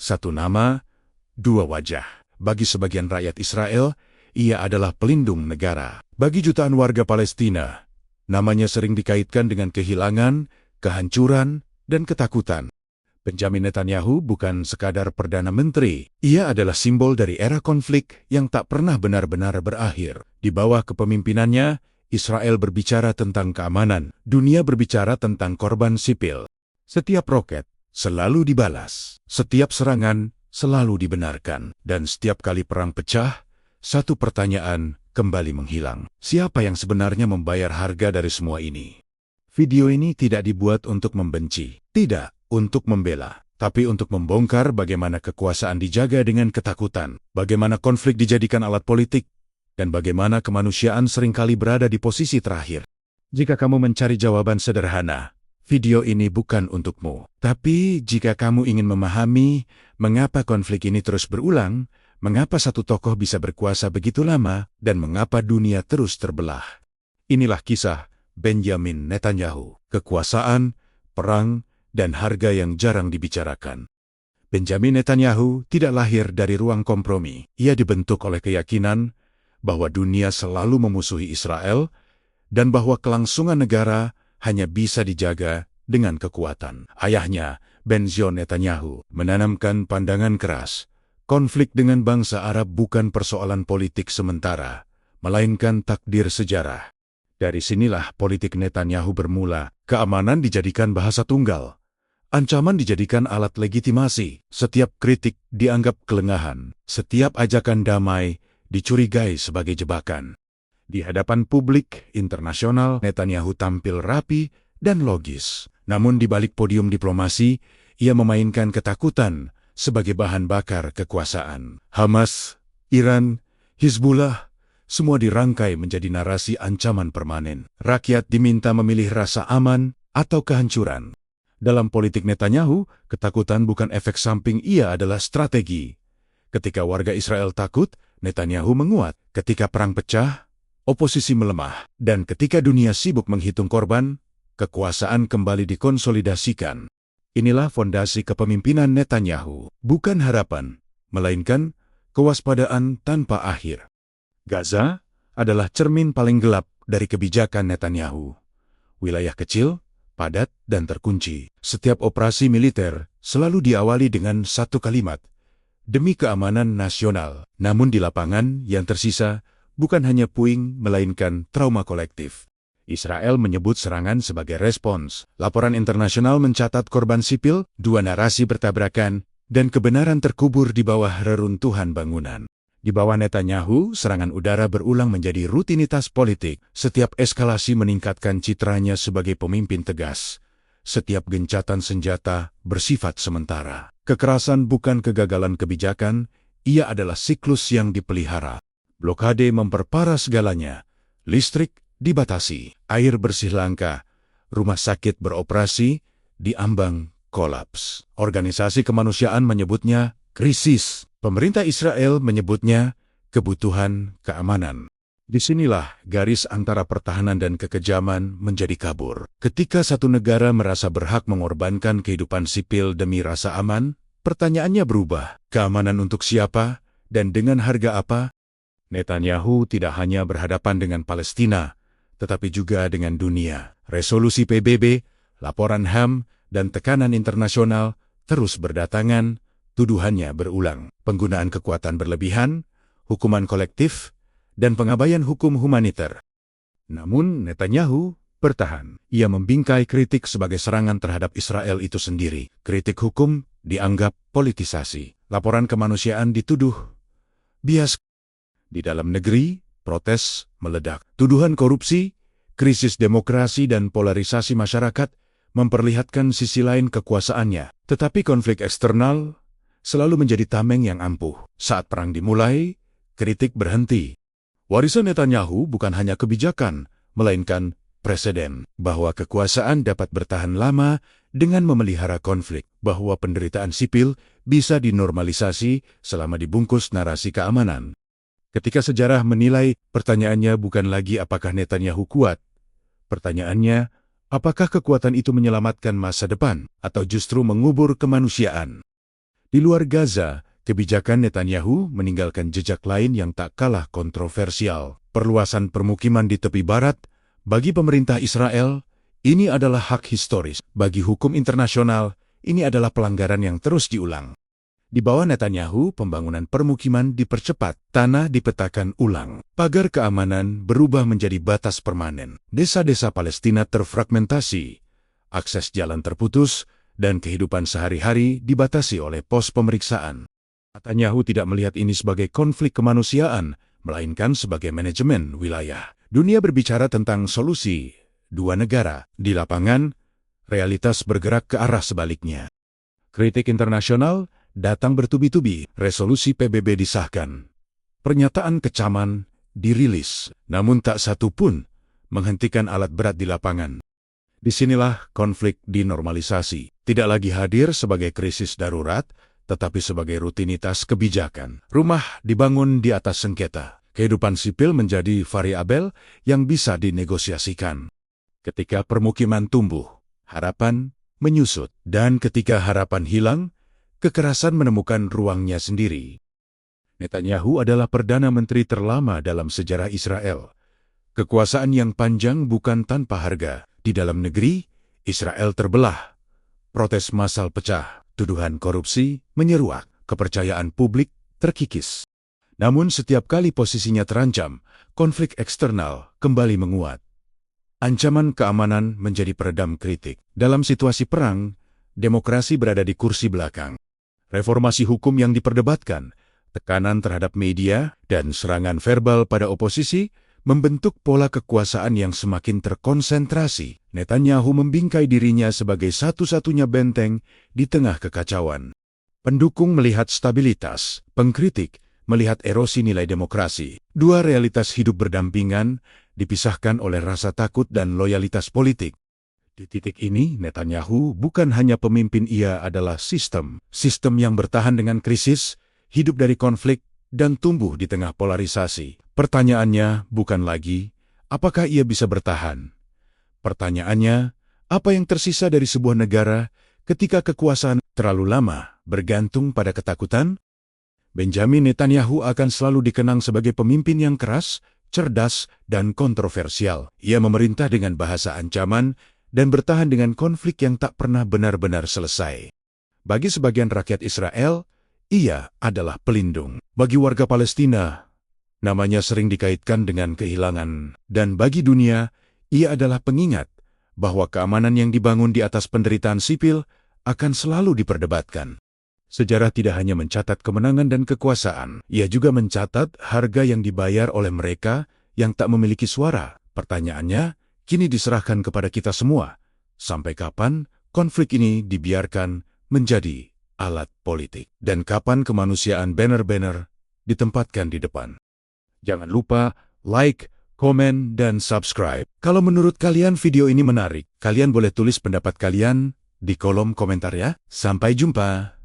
Satu nama, dua wajah. Bagi sebagian rakyat Israel, ia adalah pelindung negara. Bagi jutaan warga Palestina, namanya sering dikaitkan dengan kehilangan, kehancuran, dan ketakutan. Benjamin Netanyahu bukan sekadar Perdana Menteri. Ia adalah simbol dari era konflik yang tak pernah benar-benar berakhir. Di bawah kepemimpinannya, Israel berbicara tentang keamanan. Dunia berbicara tentang korban sipil. Setiap roket selalu dibalas. Setiap serangan selalu dibenarkan. Dan setiap kali perang pecah, satu pertanyaan kembali menghilang. Siapa yang sebenarnya membayar harga dari semua ini? Video ini tidak dibuat untuk membenci. Tidak untuk membela, tapi untuk membongkar bagaimana kekuasaan dijaga dengan ketakutan, bagaimana konflik dijadikan alat politik, dan bagaimana kemanusiaan seringkali berada di posisi terakhir. Jika kamu mencari jawaban sederhana, video ini bukan untukmu. Tapi jika kamu ingin memahami mengapa konflik ini terus berulang, mengapa satu tokoh bisa berkuasa begitu lama, dan mengapa dunia terus terbelah. Inilah kisah Benjamin Netanyahu, kekuasaan, perang, dan harga yang jarang dibicarakan. Benjamin Netanyahu tidak lahir dari ruang kompromi. Ia dibentuk oleh keyakinan bahwa dunia selalu memusuhi Israel dan bahwa kelangsungan negara hanya bisa dijaga dengan kekuatan. Ayahnya, Benzion Netanyahu, menanamkan pandangan keras. Konflik dengan bangsa Arab bukan persoalan politik sementara, melainkan takdir sejarah. Dari sinilah politik Netanyahu bermula. Keamanan dijadikan bahasa tunggal. Ancaman dijadikan alat legitimasi. Setiap kritik dianggap kelengahan. Setiap ajakan damai dicurigai sebagai jebakan. Di hadapan publik internasional, Netanyahu tampil rapi dan logis. Namun di balik podium diplomasi, ia memainkan ketakutan sebagai bahan bakar kekuasaan. Hamas, Iran, Hizbullah, semua dirangkai menjadi narasi ancaman permanen. Rakyat diminta memilih rasa aman atau kehancuran. Dalam politik Netanyahu, ketakutan bukan efek samping, ia adalah strategi. Ketika warga Israel takut, Netanyahu menguat. Ketika perang pecah, oposisi melemah. Dan ketika dunia sibuk menghitung korban, kekuasaan kembali dikonsolidasikan. Inilah fondasi kepemimpinan Netanyahu. Bukan harapan, melainkan kewaspadaan tanpa akhir. Gaza adalah cermin paling gelap dari kebijakan Netanyahu. Wilayah kecil, padat, dan terkunci. Setiap operasi militer selalu diawali dengan satu kalimat, demi keamanan nasional. Namun di lapangan yang tersisa bukan hanya puing, melainkan trauma kolektif. Israel menyebut serangan sebagai respons. Laporan internasional mencatat korban sipil, dua narasi bertabrakan, dan kebenaran terkubur di bawah reruntuhan bangunan. Di bawah Netanyahu, serangan udara berulang menjadi rutinitas politik. Setiap eskalasi meningkatkan citranya sebagai pemimpin tegas. Setiap gencatan senjata bersifat sementara. Kekerasan bukan kegagalan kebijakan, ia adalah siklus yang dipelihara. Blokade memperparah segalanya. Listrik dibatasi, air bersih langka, rumah sakit beroperasi, diambang kolaps. Organisasi kemanusiaan menyebutnya krisis. Pemerintah Israel menyebutnya kebutuhan keamanan. Disinilah garis antara pertahanan dan kekejaman menjadi kabur. Ketika satu negara merasa berhak mengorbankan kehidupan sipil demi rasa aman, pertanyaannya berubah. Keamanan untuk siapa dan dengan harga apa? Netanyahu tidak hanya berhadapan dengan Palestina, tetapi juga dengan dunia. Resolusi PBB, laporan HAM, dan tekanan internasional terus berdatangan. Tuduhannya berulang. Penggunaan kekuatan berlebihan, hukuman kolektif, dan pengabaian hukum humaniter. Namun Netanyahu bertahan. Ia membingkai kritik sebagai serangan terhadap Israel itu sendiri. Kritik hukum dianggap politisasi. Laporan kemanusiaan dituduh bias. Di dalam negeri, protes meledak. Tuduhan korupsi, krisis demokrasi, dan polarisasi masyarakat memperlihatkan sisi lain kekuasaannya. Tetapi konflik eksternal selalu menjadi tameng yang ampuh. Saat perang dimulai, kritik berhenti. Warisan Netanyahu bukan hanya kebijakan, melainkan preseden. Bahwa kekuasaan dapat bertahan lama dengan memelihara konflik. Bahwa penderitaan sipil bisa dinormalisasi selama dibungkus narasi keamanan. Ketika sejarah menilai, pertanyaannya bukan lagi apakah Netanyahu kuat. Pertanyaannya, apakah kekuatan itu menyelamatkan masa depan, atau justru mengubur kemanusiaan? Di luar Gaza, kebijakan Netanyahu meninggalkan jejak lain yang tak kalah kontroversial. Perluasan permukiman di tepi barat, bagi pemerintah Israel, ini adalah hak historis. Bagi hukum internasional, ini adalah pelanggaran yang terus diulang. Di bawah Netanyahu, pembangunan permukiman dipercepat, tanah dipetakan ulang. Pagar keamanan berubah menjadi batas permanen. Desa-desa Palestina terfragmentasi, akses jalan terputus, dan kehidupan sehari-hari dibatasi oleh pos pemeriksaan. Netanyahu tidak melihat ini sebagai konflik kemanusiaan, melainkan sebagai manajemen wilayah. Dunia berbicara tentang solusi dua negara. Di lapangan, realitas bergerak ke arah sebaliknya. Kritik internasional datang bertubi-tubi. Resolusi PBB disahkan. Pernyataan kecaman dirilis, namun tak satu pun menghentikan alat berat di lapangan. Disinilah konflik dinormalisasi. Tidak lagi hadir sebagai krisis darurat, tetapi sebagai rutinitas kebijakan. Rumah dibangun di atas sengketa. Kehidupan sipil menjadi variabel yang bisa dinegosiasikan. Ketika permukiman tumbuh, harapan menyusut. Dan ketika harapan hilang, kekerasan menemukan ruangnya sendiri. Netanyahu adalah Perdana Menteri terlama dalam sejarah Israel. Kekuasaan yang panjang bukan tanpa harga. Di dalam negeri, Israel terbelah. Protes massal pecah, tuduhan korupsi menyeruak, kepercayaan publik terkikis. Namun setiap kali posisinya terancam, konflik eksternal kembali menguat. Ancaman keamanan menjadi peredam kritik. Dalam situasi perang, demokrasi berada di kursi belakang. Reformasi hukum yang diperdebatkan, tekanan terhadap media, dan serangan verbal pada oposisi membentuk pola kekuasaan yang semakin terkonsentrasi. Netanyahu membingkai dirinya sebagai satu-satunya benteng di tengah kekacauan. Pendukung melihat stabilitas, pengkritik melihat erosi nilai demokrasi. Dua realitas hidup berdampingan, dipisahkan oleh rasa takut dan loyalitas politik. Di titik ini, Netanyahu bukan hanya pemimpin, ia adalah sistem. Sistem yang bertahan dengan krisis, hidup dari konflik, dan tumbuh di tengah polarisasi. Pertanyaannya bukan lagi, apakah ia bisa bertahan? Pertanyaannya, apa yang tersisa dari sebuah negara ketika kekuasaan terlalu lama bergantung pada ketakutan? Benjamin Netanyahu akan selalu dikenang sebagai pemimpin yang keras, cerdas, dan kontroversial. Ia memerintah dengan bahasa ancaman dan bertahan dengan konflik yang tak pernah benar-benar selesai. Bagi sebagian rakyat Israel, ia adalah pelindung. Bagi warga Palestina, namanya sering dikaitkan dengan kehilangan. Dan bagi dunia, ia adalah pengingat bahwa keamanan yang dibangun di atas penderitaan sipil akan selalu diperdebatkan. Sejarah tidak hanya mencatat kemenangan dan kekuasaan, ia juga mencatat harga yang dibayar oleh mereka yang tak memiliki suara. Pertanyaannya, kini diserahkan kepada kita semua. Sampai kapan konflik ini dibiarkan menjadi alat politik? Dan kapan kemanusiaan banner-banner ditempatkan di depan? Jangan lupa like, komen, dan subscribe. Kalau menurut kalian video ini menarik, kalian boleh tulis pendapat kalian di kolom komentar ya. Sampai jumpa.